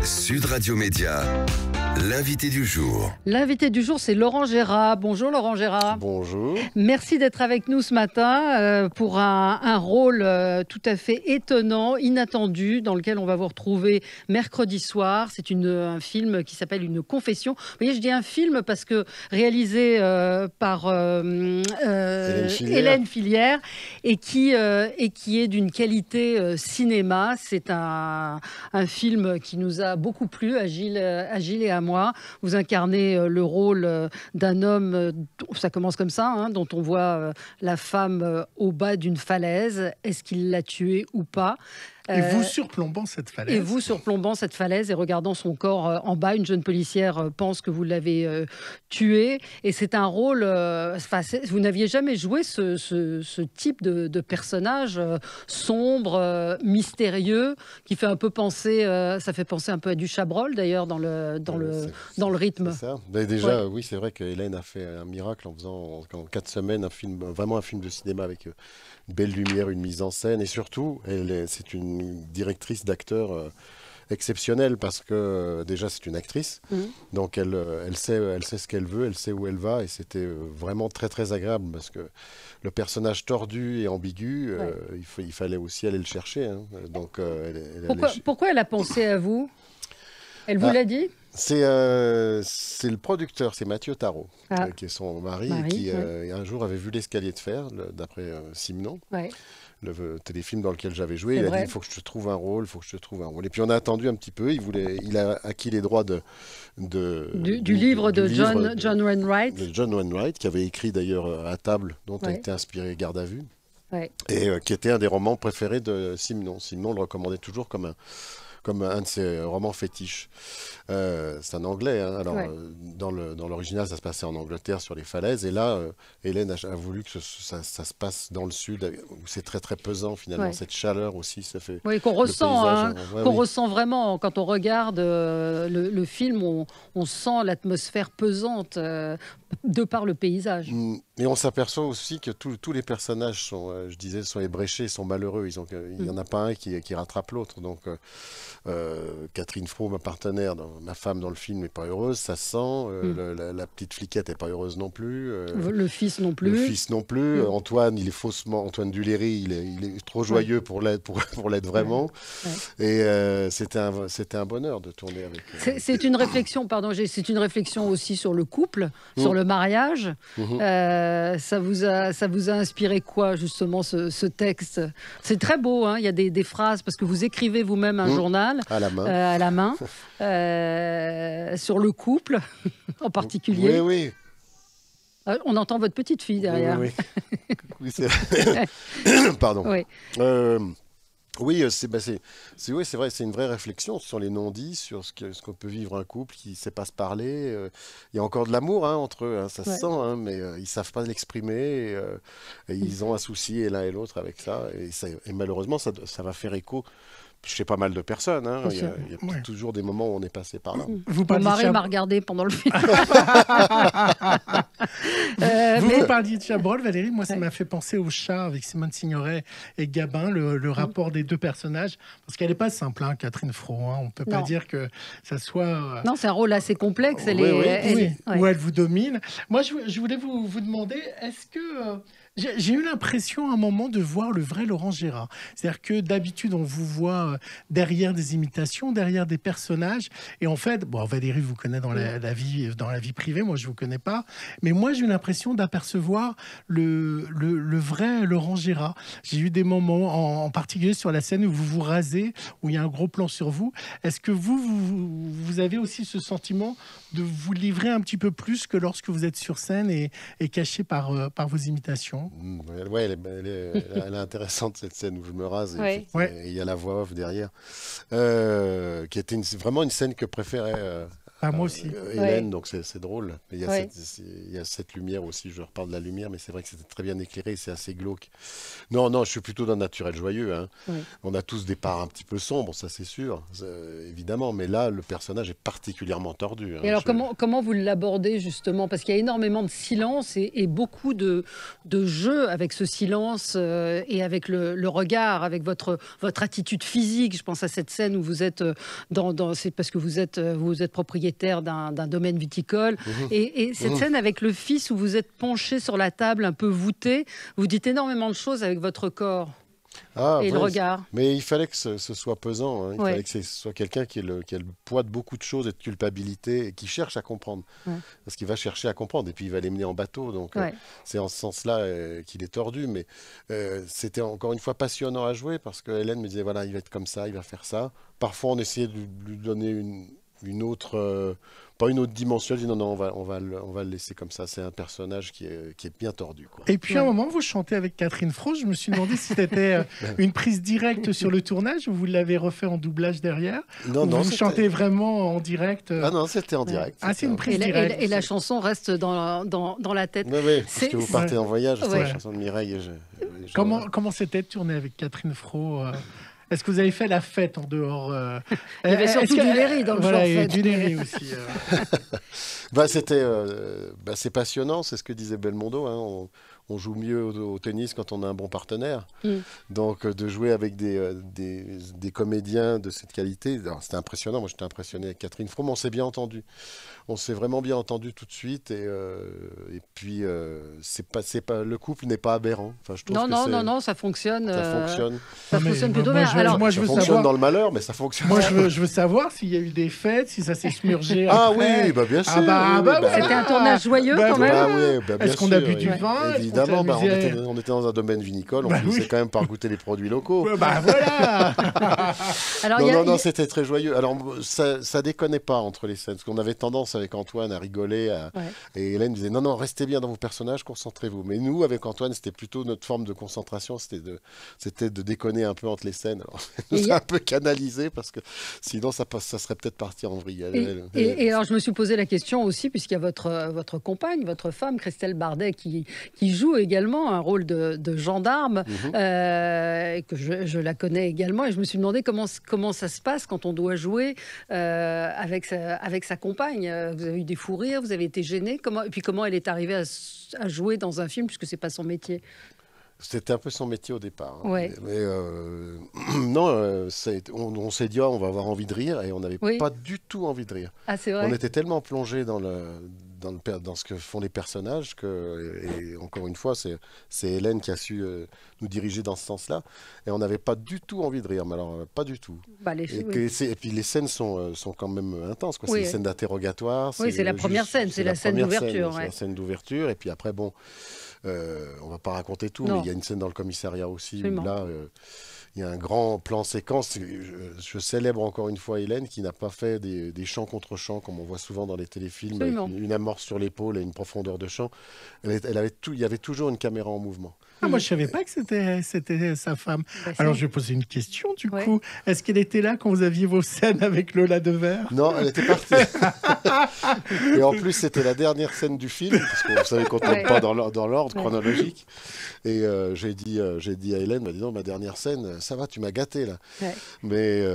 Sud Radio Média, l'invité du jour. L'invité du jour, c'est Laurent Gérard. Bonjour Laurent Gérard. Bonjour. Merci d'être avec nous ce matin pour un rôle tout à fait étonnant, inattendu, dans lequel on va vous retrouver mercredi soir. C'est un film qui s'appelle Une confession. Vous voyez, je dis un film parce que réalisé par Hélène Filière et qui est d'une qualité cinéma. C'est un film qui nous a beaucoup plu, à Gilles et à moi. Vous incarnez le rôle d'un homme, ça commence comme ça, hein, dont on voit la femme au bas d'une falaise. Est-ce qu'il l'a tuée ou pas ? Et vous surplombant cette falaise. Et vous surplombant cette falaise et regardant son corps en bas, une jeune policière pense que vous l'avez tué. Et c'est un rôle... vous n'aviez jamais joué ce type de personnage sombre, mystérieux, qui fait un peu penser... ça fait penser un peu à du Chabrol, d'ailleurs, dans le rythme. C'est ça. Mais déjà, oui, c'est vrai que Hélène a fait un miracle en faisant en 4 semaines vraiment un film de cinéma avec une belle lumière, une mise en scène. Et surtout, c'est une directrice d'acteurs exceptionnelle parce que déjà c'est une actrice, donc elle sait ce qu'elle veut, elle sait où elle va, et c'était vraiment très très agréable parce que le personnage tordu et ambigu, il fallait aussi aller le chercher, hein. Donc, pourquoi elle a pensé à vous ? Elle vous l'a dit ? C'est le producteur, c'est Mathieu Tarot, qui est son mari qui un jour avait vu L'escalier de fer, d'après Simenon. Ouais. Le téléfilm dans lequel j'avais joué, il a dit il faut que je te trouve un rôle, Et puis on a attendu un petit peu, il a acquis les droits du livre de John Wainwright. De John Wainwright, qui avait écrit d'ailleurs À table, dont a été inspiré Garde à vue, et qui était un des romans préférés de Simenon. Simenon le recommandait toujours comme un de ses romans fétiches. C'est un anglais, hein. Alors, dans l'original, ça se passait en Angleterre, sur les falaises. Et là, Hélène a voulu que ça se passe dans le sud, où c'est très, très pesant, finalement. Cette chaleur aussi, ça fait... Oui, qu'on ressent, ressent vraiment. Quand on regarde le film, on sent l'atmosphère pesante de par le paysage. Et on s'aperçoit aussi que tous les personnages sont ébréchés, sont malheureux. Il n'y en a pas un qui rattrape l'autre. Donc, Catherine Fro, ma partenaire, ma femme dans le film, n'est pas heureuse, ça se sent. La petite fliquette n'est pas heureuse non plus. Le fils non plus. Antoine, il est faussement. Antoine Duléry, il est trop joyeux pour l'être vraiment. Et c'était un bonheur de tourner avec. C'est une réflexion, c'est une réflexion aussi sur le couple, sur le mariage. Ça vous a inspiré quoi, justement, ce texte ? C'est très beau, hein. Il y a des phrases, parce que vous écrivez vous-même un journal à la main sur le couple en particulier. Oui. On entend votre petite fille derrière. Oui, c'est pardon. Oui. Oui, c'est vrai, c'est une vraie réflexion sur les non-dits, sur ce qu'on peut vivre un couple qui ne sait pas se parler. Il y a encore de l'amour entre eux, hein, ça se sent, hein, mais ils ne savent pas l'exprimer. Et ils ont un souci l'un et l'autre avec ça. Et malheureusement, ça va faire écho chez pas mal de personnes. Hein. Il y a toujours des moments où on est passé par là. Mon mari m'a regardé pendant le film. Vous parliez de Chabrol, Valérie. Moi, ça m'a fait penser au Chat avec Simone Signoret et Gabin, le rapport des deux personnages. Parce qu'elle n'est pas simple, hein, Catherine Fro. Hein. On ne peut pas dire que ça soit... Non, c'est un rôle assez complexe. Où elle vous domine. Moi, je voulais vous demander, est-ce que... J'ai eu l'impression à un moment de voir le vrai Laurent Gérard. C'est-à-dire que d'habitude, on vous voit derrière des imitations, derrière des personnages. Et en fait, Valérie vous connaît dans la vie privée, moi je ne vous connais pas. Mais moi, j'ai eu l'impression d'apercevoir le vrai Laurent Gérard. J'ai eu des moments, en particulier sur la scène où vous vous rasez, où il y a un gros plan sur vous. Est-ce que vous avez aussi ce sentiment de vous livrer un petit peu plus que lorsque vous êtes sur scène et caché par vos imitations? Oui, elle est intéressante, cette scène où je me rase et il y a la voix off derrière, qui était vraiment une scène que préférait Ah, moi aussi. Hélène, donc c'est drôle. Mais il y a Ouais. il y a cette lumière aussi, je reparle de la lumière, mais c'est vrai que c'était très bien éclairé, c'est assez glauque. Non, non, je suis plutôt d'un naturel joyeux, hein. Oui. On a tous des parts un petit peu sombres, ça c'est sûr, évidemment, mais là, le personnage est particulièrement tordu, hein. Et alors, comment vous l'abordez justement? Parce qu'il y a énormément de silence et beaucoup de jeu avec ce silence et avec le regard, avec votre attitude physique. Je pense à cette scène où vous êtes c'est parce que vous êtes propriétaire d'un domaine viticole. Et cette scène avec le fils où vous êtes penché sur la table, un peu voûté, vous dites énormément de choses avec votre corps et le ouais, regard. mais il fallait que ce soit pesant, hein. Il Ouais. fallait que ce soit quelqu'un qui ait le poids de beaucoup de choses et de culpabilité et qui cherche à comprendre. Ouais. Parce qu'il va chercher à comprendre et puis il va les mener en bateau. Donc Ouais. c'est en ce sens-là qu'il est tordu. Mais c'était encore une fois passionnant à jouer parce que Hélène me disait voilà, il va être comme ça, il va faire ça. Parfois on essayait de lui donner une autre, pas une autre dimension. Je dis non, non, on va le laisser comme ça. C'est un personnage qui est bien tordu, quoi. Et puis à un moment, vous chantez avec Catherine Fro. Je me suis demandé si c'était une prise directe sur le tournage ou vous l'avez refait en doublage derrière. Non, Ou non, vous c'était- chantez vraiment en direct. Ah non, c'était en direct. Ah, c'est une prise Et directe. la chanson reste dans la tête. Oui, oui, parce C'est- que vous partez en voyage, c'est Ouais. la chanson de Mireille. Comment c'était de tourner avec Catherine Fro Est-ce que vous avez fait la fête en dehors Il y avait est-ce surtout que- du Léry dans le voilà, genre et fête. du Léry aussi. C'est passionnant, c'est ce que disait Belmondo, hein. On joue mieux au tennis quand on a un bon partenaire. Mm. Donc de jouer avec des comédiens de cette qualité, c'était impressionnant. Moi j'étais impressionné avec Catherine Fro, mais on s'est bien entendu. On s'est vraiment bien entendu tout de suite. Et puis le couple n'est pas aberrant. Enfin, je trouve Non, que non, c'est- non, non, ça fonctionne. Ça fonctionne. Ça Non, mais fonctionne moi, plutôt moi, bien. je- Alors, moi, Ça veux fonctionne savoir- dans le malheur, mais ça fonctionne. Moi, je veux savoir s'il y a eu des fêtes, si ça s'est smurgé. Ah après. oui, bah bien sûr. Ah bah, oui, bah, oui, bah, c'était un tournage joyeux Bah quand oui. même. Ah oui, bah, bien Est-ce qu'on a sûr, bu du oui. vin? Est-ce qu'on Évidemment, bah, s'amusait on était dans un domaine vinicole, on Bah finissait oui. quand même par goûter les produits locaux. Bah voilà. Alors, Non, il y a- non, il y a- c'était très joyeux. Alors, ça déconnait pas entre les scènes, parce qu'on avait tendance avec Antoine à rigoler, Ouais. et Hélène disait non, restez bien dans vos personnages, concentrez-vous. Mais nous, avec Antoine, c'était plutôt notre forme de concentration, c'était de déconner un peu entre les scènes. Alors, Et il y c'est a- un peu canalisé, parce que sinon, ça serait peut-être parti en vrille. Et alors, je me suis posé la question aussi, puisqu'il y a votre compagne, votre femme, Christelle Bardet, qui joue également un rôle de gendarme, et que je la connais également. Et je me suis demandé comment ça se passe quand on doit jouer avec sa compagne. Vous avez eu des fous rires, vous avez été gêné. Et puis comment elle est arrivée à jouer dans un film, puisque c'est pas son métier. C'était un peu son métier au départ, hein. Ouais. Mais non, on s'est dit, on va avoir envie de rire, et on n'avait Oui. pas du tout envie de rire. Ah, c'est vrai. On était tellement plongé dans ce que font les personnages et encore une fois, c'est Hélène qui a su nous diriger dans ce sens-là. Et on n'avait pas du tout envie de rire, mais alors pas du tout. Bah, Et, et puis les scènes sont quand même intenses, quoi. Oui. C'est des scènes d'interrogatoire. Oui, c'est la première scène, c'est la scène première d'ouverture, C'est ouais. la scène d'ouverture. Et puis après, bon, on va pas raconter tout, Non. mais il y a une scène dans le commissariat aussi Absolument. où là, il y a un grand plan séquence. Je célèbre encore une fois Hélène qui n'a pas fait des chants contre chants comme on voit souvent dans les téléfilms, avec Absolument. une amorce sur l'épaule et une profondeur de chant. Il y avait toujours une caméra en mouvement. Ah, moi, je savais pas que c'était sa femme. Bah, Alors, si. je vais poser une question, du Ouais. coup. Est-ce qu'elle était là quand vous aviez vos scènes avec Lola Devers? Non, elle était partie. Et en plus, c'était la dernière scène du film, parce que vous savez qu'on ne Ouais. tombe pas dans l'ordre Ouais. chronologique. Et j'ai dit à Hélène, dis donc, ma dernière scène, ça va, tu m'as gâté là. Ouais. Mais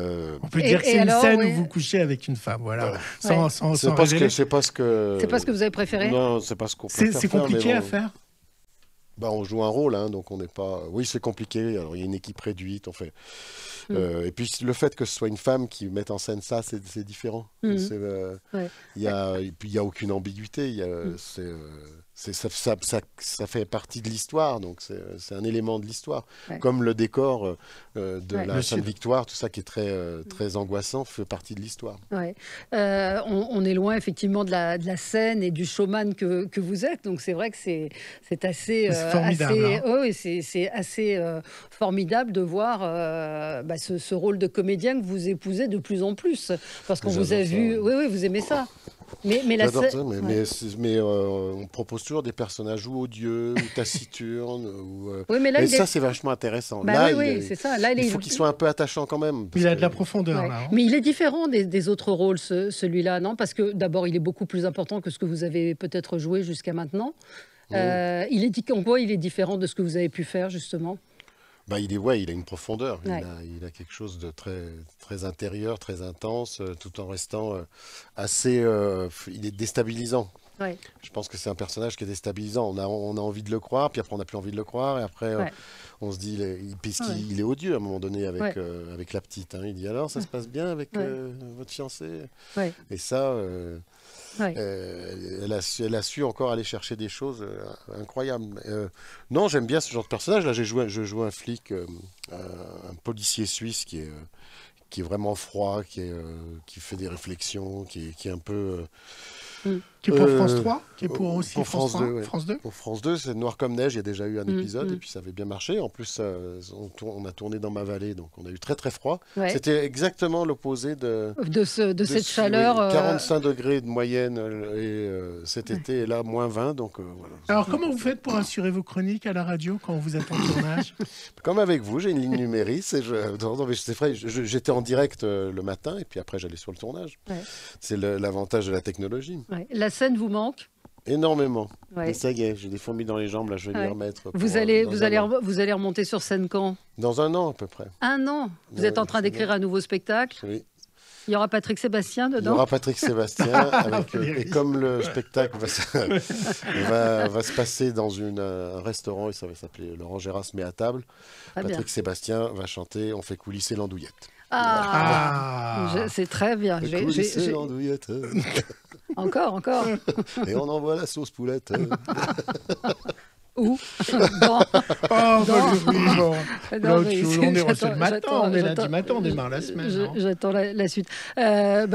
On peut Et- dire que et c'est une alors, scène ouais. où vous couchez avec une femme, voilà. Ouais. Sans c'est pas révéler. c'est pas ce que. C'est pas ce que vous avez préféré? Non, c'est pas ce qu'on préfère C'est faire, compliqué mais à bon, faire. bah, on joue un rôle, hein, donc on n'est pas. Oui, c'est compliqué. Alors il y a une équipe réduite, on fait. Et puis le fait que ce soit une femme qui mette en scène ça, c'est différent. Mhm. C'est, Ouais. et puis il y a aucune ambiguïté. Ça fait partie de l'histoire, donc c'est un élément de l'histoire. Ouais. Comme le décor de Ouais. la Le Sainte sud. Victoire, tout ça qui est très angoissant, fait partie de l'histoire. Ouais. On est loin effectivement de la scène et du showman que vous êtes, donc c'est vrai que c'est assez, C'est formidable, hein. oui, c'est assez formidable de voir ce rôle de comédien que vous épousez de plus en plus, parce qu'on vous a J'adore ça, vu, ouais. oui, vous aimez ça. J'adore ça, mais on propose toujours des personnages ou odieux, ou taciturnes. Et ça, c'est vachement intéressant. C'est ça. Là, il faut qu'il soit un peu attachant quand même. Il a de la profondeur, là. Mais il est différent des autres rôles, celui-là, non? Parce que d'abord, il est beaucoup plus important que ce que vous avez peut-être joué jusqu'à maintenant. En quoi il est différent de ce que vous avez pu faire, justement? Il a une profondeur. Il a quelque chose de très, très intérieur, très intense, tout en restant assez... il est déstabilisant. Ouais. Je pense que c'est un personnage qui est déstabilisant. On a envie de le croire, puis après on n'a plus envie de le croire, et après on se dit, puisqu'il est odieux à un moment donné avec la petite. Hein. Il dit alors, ça se passe bien avec votre fiancé. Et ça, elle a su encore aller chercher des choses incroyables. Non, j'aime bien ce genre de personnage. Là, je joue un flic, un policier suisse qui est vraiment froid, qui fait des réflexions, qui est un peu... Qui est pour France 3, qui est pour aussi France 2. France 2. Pour France 2, c'est Noir comme neige. Il y a déjà eu un épisode et puis ça avait bien marché. En plus, on a tourné dans ma vallée, donc on a eu très très froid. Ouais. C'était exactement l'opposé de cette chaleur. 45 degrés de moyenne et cet été, et là, moins 20. Donc, voilà. Alors, comment vous faites pour assurer vos chroniques à la radio quand vous êtes en tournage? Comme avec vous, j'ai une ligne numérique. J'étais en direct le matin et puis après, j'allais sur le tournage. Ouais. C'est l'avantage de la technologie. Ouais. La scène vous manque? Énormément. Ouais. Ça y est, j'ai des fourmis dans les jambes, là, je vais les remettre. Vous allez remonter sur scène quand? Dans un an à peu près. Un an? Vous êtes en train d'écrire un nouveau spectacle? Oui. Il y aura Patrick Sébastien dedans? Il y aura Patrick Sébastien, et comme le spectacle va se passer dans un restaurant, et ça va s'appeler Laurent Gérard se met à table, Patrick Sébastien va chanter On fait coulisser l'andouillette. C'est très bien. Coulisser l'andouillette. Encore. Et on envoie la sauce poulette. Où? C'est le matin, on est lundi matin, on démarre la semaine. J'attends la suite. Vous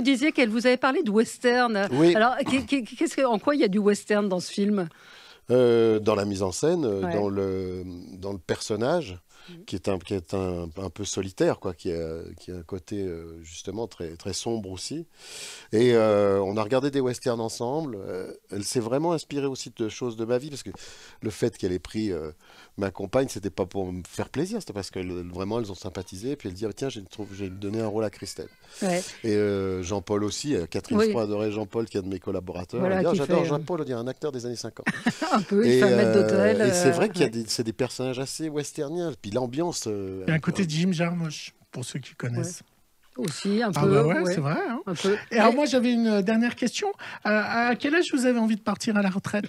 disiez qu'elle vous avait parlé de western. Oui. Alors, en quoi il y a du western dans ce film? Dans la mise en scène, dans le personnage, qui est un peu solitaire, quoi, qui a un côté justement très, très sombre aussi. Et on a regardé des westerns ensemble. Elle s'est vraiment inspirée aussi de choses de ma vie, parce que le fait qu'elle ait pris ma compagne, c'était pas pour me faire plaisir, c'était parce que vraiment elles ont sympathisé. Et puis elle dit tiens, j'ai donné un rôle à Christelle. Ouais. Et Jean-Paul aussi, Catherine Froid adorait Jean-Paul, qui est un de mes collaborateurs. Voilà, j'adore Jean-Paul, il y a un acteur des années 50. Un peu, il fait un maître d'hôtel. Et c'est vrai qu'il y a c'est des personnages assez westerniens. Puis l'ambiance. Il y a un côté de Jim Jarmusch, pour ceux qui connaissent. Aussi, un peu. C'est vrai. Hein. Un peu. Et alors moi, j'avais une dernière question. À quel âge vous avez envie de partir à la retraite?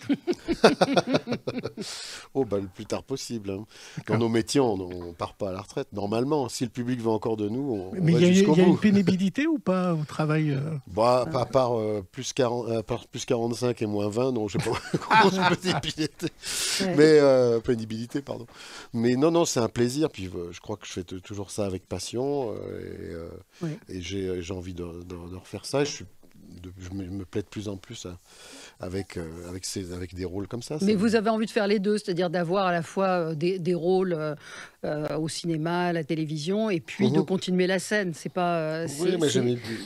Le plus tard possible. Hein. Dans nos métiers, on ne part pas à la retraite. Normalement, si le public veut encore de nous, on va jusqu'au bout. Il y a une pénibilité ou pas au travail à part plus 45 et moins 20, non, je ne sais pas comment je peux pénibilité. Mais pénibilité, pardon. Mais non, c'est un plaisir. Puis je crois que je fais toujours ça avec passion. Et j'ai envie de refaire ça. Je me plais de plus en plus avec des rôles comme ça. Mais vous avez envie de faire les deux, c'est-à-dire d'avoir à la fois des rôles au cinéma, à la télévision, et puis de continuer la scène. C'est pas. Oui, mais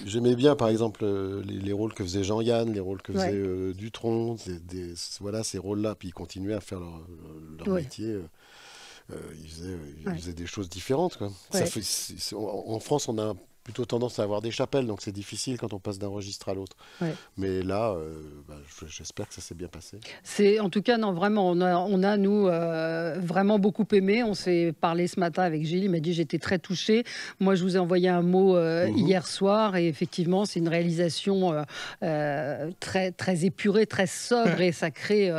j'aimais bien, par exemple, les rôles que faisait Jean-Yann, les rôles que faisait Dutronc, ces rôles-là, puis ils continuaient à faire leur métier. Ils faisaient des choses différentes, quoi. Ça en France, on a plutôt tendance à avoir des chapelles, donc c'est difficile quand on passe d'un registre à l'autre. Mais là, j'espère que ça s'est bien passé. En tout cas, non, vraiment, on a nous, vraiment beaucoup aimé. On s'est parlé ce matin avec Gilles, il m'a dit j'étais très touchée. Moi, je vous ai envoyé un mot hier soir, et effectivement, c'est une réalisation très, très épurée, très sobre, et ça crée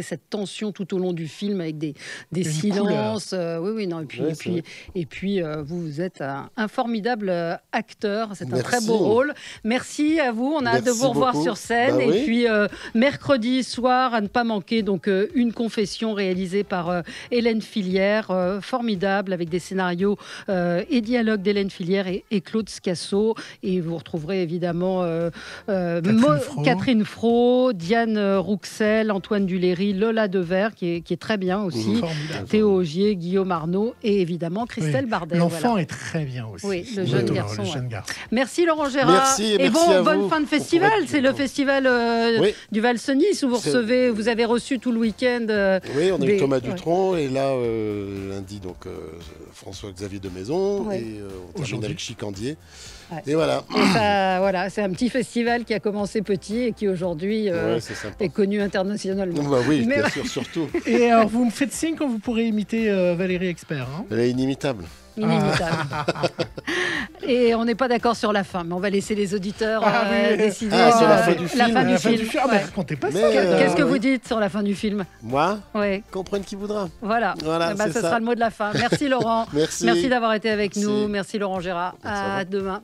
cette tension tout au long du film, avec des silences. Et puis, vous êtes un formidable acteur, c'est un très beau rôle. Merci à vous, on a hâte de vous revoir sur scène. Et puis mercredi soir, à ne pas manquer, donc Une confession réalisée par Hélène Filière, formidable, avec des scénarios et dialogues d'Hélène Filière et Claude Scasso. Et vous retrouverez évidemment Catherine Fro, Diane Rouxel, Antoine Duléry, Lola Devers, qui est très bien aussi, Théo Augier, Guillaume Arnaud et évidemment Christelle Bardel. L'enfant est très bien aussi. Oui, le jeune garçon. garçon. le jeune garçon. Merci Laurent Gérard. Merci, et merci à bonne vous. fin de festival. C'est le festival Oui. du Valsenis où vous avez reçu tout le week-end. Oui, on a eu Thomas ouais. Dutronc et là, lundi, donc François-Xavier de Maison Ouais. et on termine avec Chicandier. Ouais. Et voilà. Et ça, voilà, c'est un petit festival qui a commencé petit et qui aujourd'hui Ouais, c'est sympa. est connu internationalement. Bah oui, Mais- bien sûr, surtout. Et alors, vous me faites signe quand vous pourrez imiter Valérie Expert. Hein. Elle est inimitable. Inimitable. Et on n'est pas d'accord sur la fin, mais on va laisser les auditeurs décider. sur la fin du film. La fin À du la fin film. du film. Ah, mais Ouais. racontez pas Mais, ça. Qu'est-ce que oui. vous dites sur la fin du film? Moi, Ouais. comprenne qui voudra. Voilà, Voilà, Eh ben, c'est ce ça. sera le mot de la fin. Merci Laurent. Merci. Merci d'avoir été avec Merci. nous. Merci Laurent Gérard. Merci, au À revoir. demain.